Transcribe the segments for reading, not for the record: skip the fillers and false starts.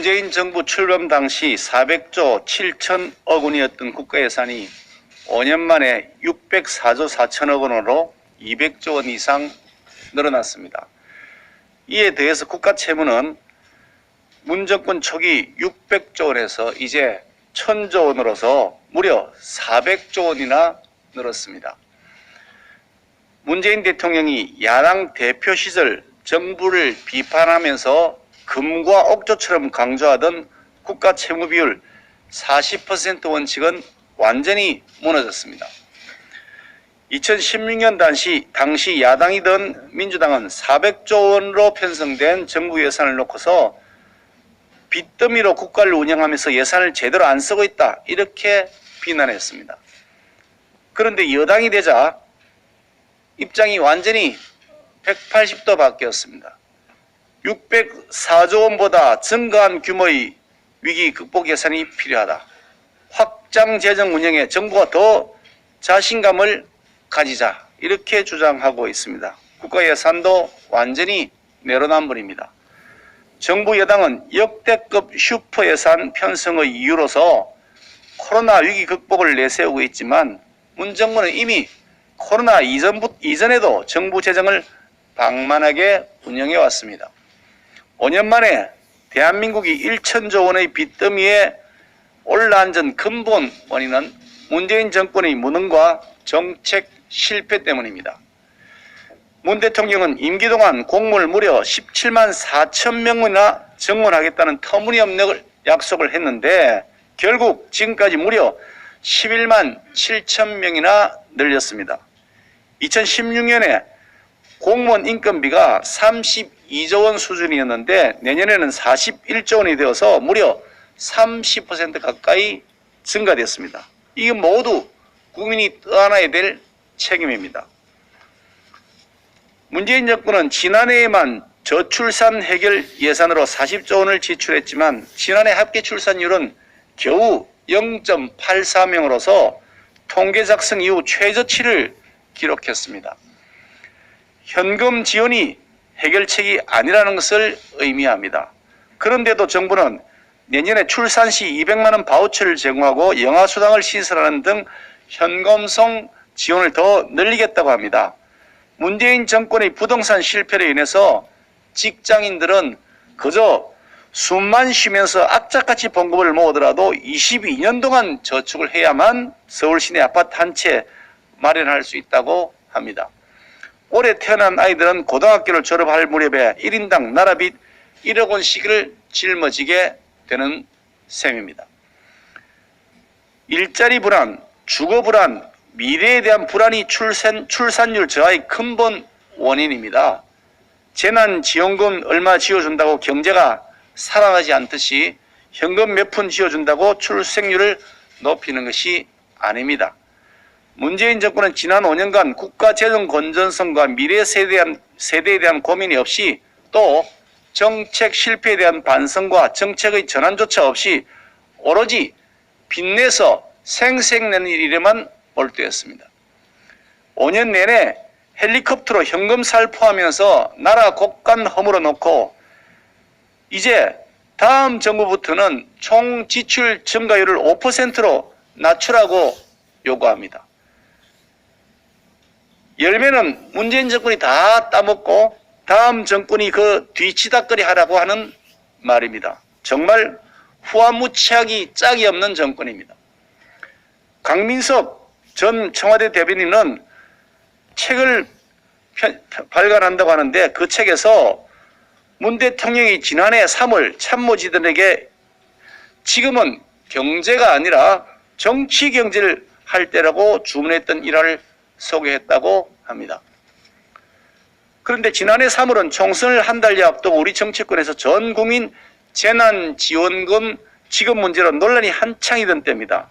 문재인 정부 출범 당시 400조 7천억 원이었던 국가 예산이 5년 만에 604조 4천억 원으로 200조 원 이상 늘어났습니다. 이에 대해서 국가 채무는 문 정권 초기 600조 원에서 이제 1000조 원으로서 무려 400조 원이나 늘었습니다. 문재인 대통령이 야당 대표 시절 정부를 비판하면서 금과 옥조처럼 강조하던 국가 채무 비율 40% 원칙은 완전히 무너졌습니다. 2016년 당시 야당이던 민주당은 400조 원으로 편성된 정부 예산을 놓고서 빚더미로 국가를 운영하면서 예산을 제대로 안 쓰고 있다, 이렇게 비난했습니다. 그런데 여당이 되자 입장이 완전히 180도 바뀌었습니다. 604조 원보다 증가한 규모의 위기 극복 예산이 필요하다. 확장 재정 운영에 정부가 더 자신감을 가지자, 이렇게 주장하고 있습니다. 국가 예산도 완전히 내로남불입니다. 정부 여당은 역대급 슈퍼 예산 편성의 이유로서 코로나 위기 극복을 내세우고 있지만 문 정부는 이미 코로나 이전에도 정부 재정을 방만하게 운영해 왔습니다. 5년 만에 대한민국이 1천조 원의 빚더미에 올라앉은 근본 원인은 문재인 정권의 무능과 정책 실패 때문입니다. 문 대통령은 임기 동안 공무원을 무려 17만 4천 명이나 정원하겠다는 터무니없는 약속을 했는데 결국 지금까지 무려 11만 7천 명이나 늘렸습니다. 2016년에 공무원 인건비가 32조 원 수준이었는데 내년에는 41조 원이 되어서 무려 30% 가까이 증가됐습니다. 이게 모두 국민이 떠안아야 될 책임입니다. 문재인 정권은 지난해에만 저출산 해결 예산으로 40조 원을 지출했지만 지난해 합계 출산율은 겨우 0.84명으로서 통계 작성 이후 최저치를 기록했습니다. 현금 지원이 해결책이 아니라는 것을 의미합니다. 그런데도 정부는 내년에 출산 시 200만 원 바우처를 제공하고 영아수당을 시설하는 등 현금성 지원을 더 늘리겠다고 합니다. 문재인 정권의 부동산 실패로 인해서 직장인들은 그저 숨만 쉬면서 악착같이 봉급을 모으더라도 22년 동안 저축을 해야만 서울 시내 아파트 한 채 마련할 수 있다고 합니다. 올해 태어난 아이들은 고등학교를 졸업할 무렵에 1인당 나라빚 1억 원씩을 짊어지게 되는 셈입니다. 일자리 불안, 주거 불안, 미래에 대한 불안이 출산율 저하의 근본 원인입니다. 재난지원금 얼마 지어준다고 경제가 살아나지 않듯이 현금 몇 푼 지어준다고 출생률을 높이는 것이 아닙니다. 문재인 정권은 지난 5년간 국가 재정 건전성과 미래 세대에 대한 고민이 없이 또 정책 실패에 대한 반성과 정책의 전환조차 없이 오로지 빚내서 생색내는 일에만 몰두했습니다. 5년 내내 헬리콥터로 현금 살포하면서 나라 곳간 허물어 놓고 이제 다음 정부부터는 총 지출 증가율을 5%로 낮추라고 요구합니다. 열매는 문재인 정권이 다 따먹고 다음 정권이 그 뒤치다거리 하라고 하는 말입니다. 정말 후한무치하기 짝이 없는 정권입니다. 강민석 전 청와대 대변인은 책을 발간한다고 하는데 그 책에서 문 대통령이 지난해 3월 참모진들에게 지금은 경제가 아니라 정치 경제를 할 때라고 주문했던 일화를 소개했다고 합니다. 그런데 지난해 3월은 총선을 한 달여 앞두고 우리 정치권에서 전 국민 재난지원금 지급 문제로 논란이 한창이던 때입니다.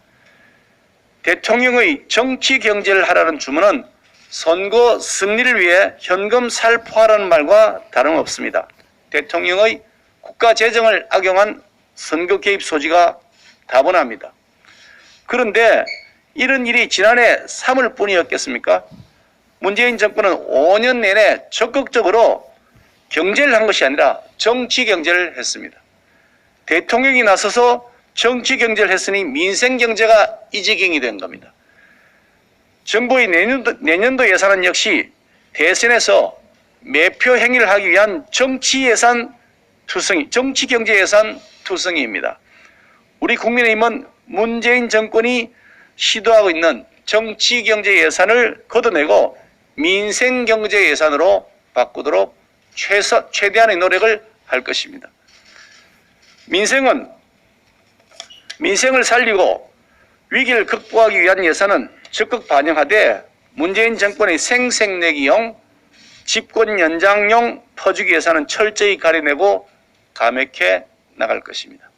대통령의 정치 경제를 하라는 주문은 선거 승리를 위해 현금 살포하라는 말과 다름없습니다. 대통령의 국가 재정을 악용한 선거 개입 소지가 다분합니다. 그런데 이런 일이 지난해 3월 뿐이었겠습니까? 문재인 정권은 5년 내내 적극적으로 경제를 한 것이 아니라 정치 경제를 했습니다. 대통령이 나서서 정치 경제를 했으니 민생 경제가 이 지경이 된 겁니다. 정부의 내년도 예산은 역시 대선에서 매표 행위를 하기 위한 정치 경제 예산 투성이입니다. 우리 국민의힘은 문재인 정권이 시도하고 있는 정치 경제 예산을 걷어내고 민생 경제 예산으로 바꾸도록 최대한의 노력을 할 것입니다. 민생을 살리고 위기를 극복하기 위한 예산은 적극 반영하되 문재인 정권의 생색내기용 집권 연장용 퍼주기 예산은 철저히 가려내고 감액해 나갈 것입니다.